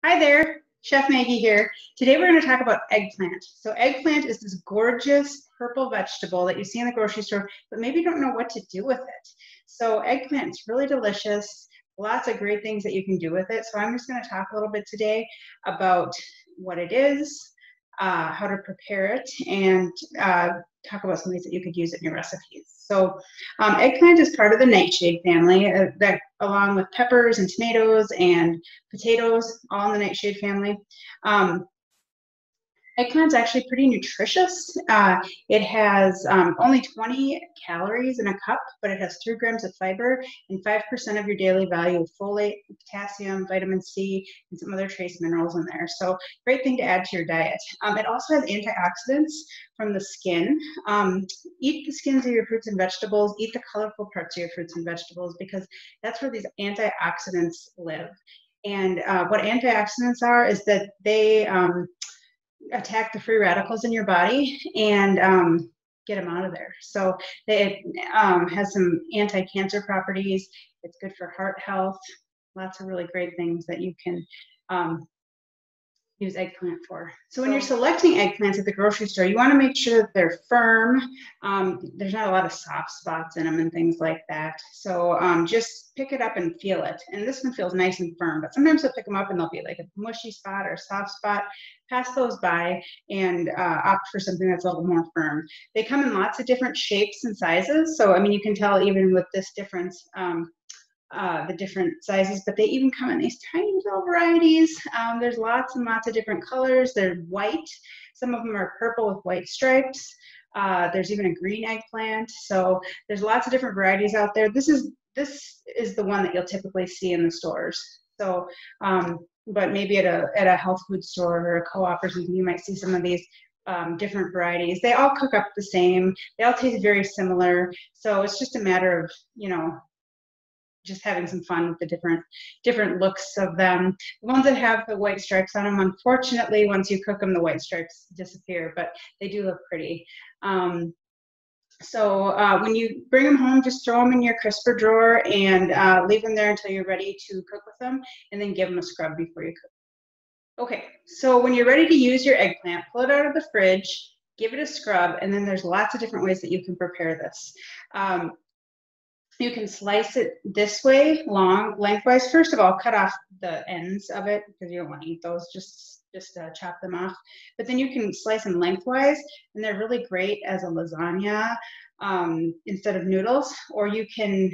Hi there, Chef Maggie here. Today we're going to talk about eggplant. So eggplant is this gorgeous purple vegetable that you see in the grocery store, but maybe don't know what to do with it. So eggplant is really delicious, lots of great things that you can do with it. So I'm just going to talk a little bit today about what it is, how to prepare it, and talk about some ways that you could use it in your recipes. So eggplant is part of the nightshade family, that along with peppers and tomatoes and potatoes, all in the nightshade family. Eggplant's actually pretty nutritious. It has only 20 calories in a cup, but it has 3 grams of fiber and 5% of your daily value of folate, potassium, vitamin C, and some other trace minerals in there. So great thing to add to your diet. It also has antioxidants from the skin. Eat the skins of your fruits and vegetables. Eat the colorful parts of your fruits and vegetables because that's where these antioxidants live. And what antioxidants are is that they attack the free radicals in your body and get them out of there. So it has some anti-cancer properties. It's good for heart health. Lots of really great things that you can use eggplant for. So when you're selecting eggplants at the grocery store, you want to make sure that they're firm. There's not a lot of soft spots in them and things like that. So just pick it up and feel it. And this one feels nice and firm, but sometimes you'll pick them up and they'll be like a mushy spot or a soft spot. Pass those by and opt for something that's a little more firm. They come in lots of different shapes and sizes. So, I mean, you can tell even with this difference, the different sizes, but they even come in these tiny little varieties. There's lots and lots of different colors. They're white. Some of them are purple with white stripes. There's even a green eggplant. So there's lots of different varieties out there. This is the one that you'll typically see in the stores. So, but maybe at a health food store or a co-op or something, you might see some of these different varieties. They all cook up the same. They all taste very similar. So it's just a matter of, just having some fun with the different looks of them. The ones that have the white stripes on them, unfortunately, once you cook them, the white stripes disappear, but they do look pretty. So when you bring them home, just throw them in your crisper drawer and leave them there until you're ready to cook with them, and then give them a scrub before you cook. Okay, so when you're ready to use your eggplant, pull it out of the fridge, give it a scrub, and then there's lots of different ways that you can prepare this. You can slice it this way, lengthwise. First of all, cut off the ends of it because you don't want to eat those, just chop them off. But then you can slice them lengthwise, and they're really great as a lasagna instead of noodles. Or you can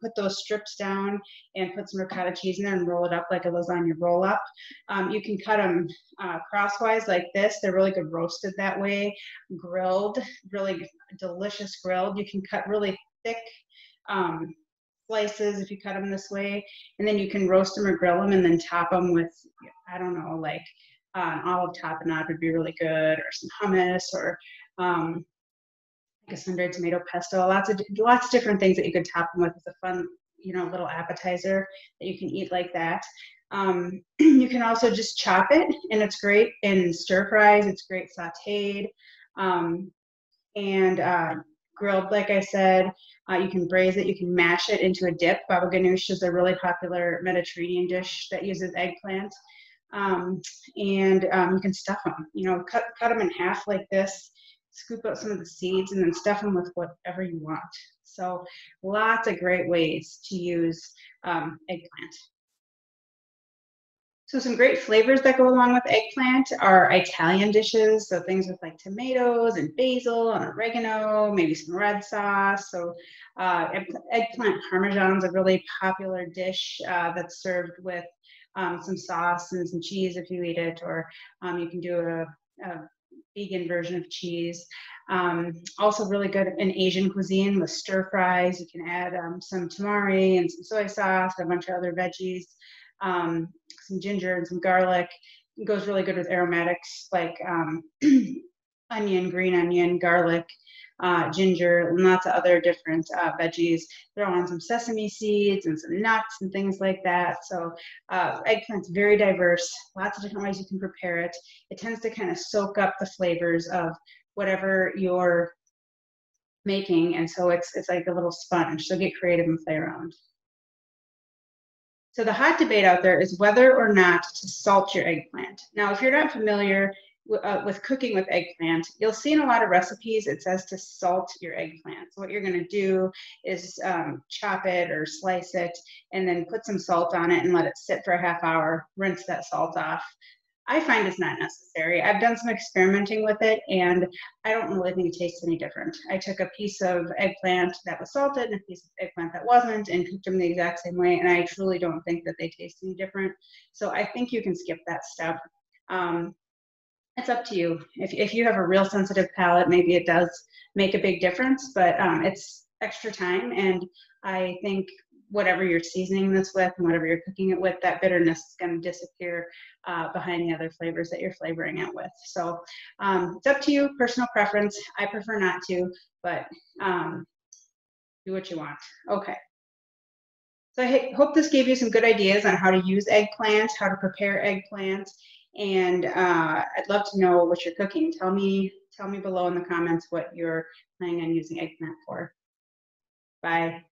put those strips down and put some ricotta cheese in there and roll it up like a lasagna roll up. You can cut them crosswise like this. They're really good roasted that way. Grilled, really delicious grilled. You can cut really thick slices if you cut them this way, and then you can roast them or grill them and then top them with, I don't know, like an olive tapenade would be really good, or some hummus, or like a sun-dried tomato pesto. Lots of different things that you could top them with. It's a fun, little appetizer that you can eat like that. You can also just chop it, and it's great in stir fries. It's great sautéed, and grilled, like I said. You can braise it, you can mash it into a dip. Baba ganoush is a really popular Mediterranean dish that uses eggplant. And you can stuff them, cut them in half like this, scoop out some of the seeds, and then stuff them with whatever you want. So lots of great ways to use eggplant. So some great flavors that go along with eggplant are Italian dishes, so things with like tomatoes and basil and oregano, maybe some red sauce. So eggplant parmesan is a really popular dish that's served with some sauce and some cheese if you eat it, or you can do a vegan version of cheese. Also really good in Asian cuisine with stir fries. You can add some tamari and some soy sauce, a bunch of other veggies. Some ginger and some garlic. It goes really good with aromatics like onion, green onion, garlic, ginger, and lots of other different veggies. Throw on some sesame seeds and some nuts and things like that. So eggplant's very diverse, lots of different ways you can prepare it. It tends to kind of soak up the flavors of whatever you're making, and so it's like a little sponge. So get creative and play around. So the hot debate out there is whether or not to salt your eggplant. Now, if you're not familiar with cooking with eggplant, you'll see in a lot of recipes it says to salt your eggplant. So what you're going to do is chop it or slice it and then put some salt on it and let it sit for a half hour, rinse that salt off. I find it's not necessary. I've done some experimenting with it and I don't really think it tastes any different. I took a piece of eggplant that was salted and a piece of eggplant that wasn't and cooked them the exact same way, and I truly don't think that they taste any different. So I think you can skip that step. It's up to you. If you have a real sensitive palate, maybe it does make a big difference, but it's extra time, and I think whatever you're seasoning this with and whatever you're cooking it with, that bitterness is going to disappear behind the other flavors that you're flavoring it with. So it's up to you, personal preference. I prefer not to, but do what you want. Okay. So I hope this gave you some good ideas on how to use eggplant, how to prepare eggplant, and I'd love to know what you're cooking. Tell me below in the comments what you're planning on using eggplant for. Bye.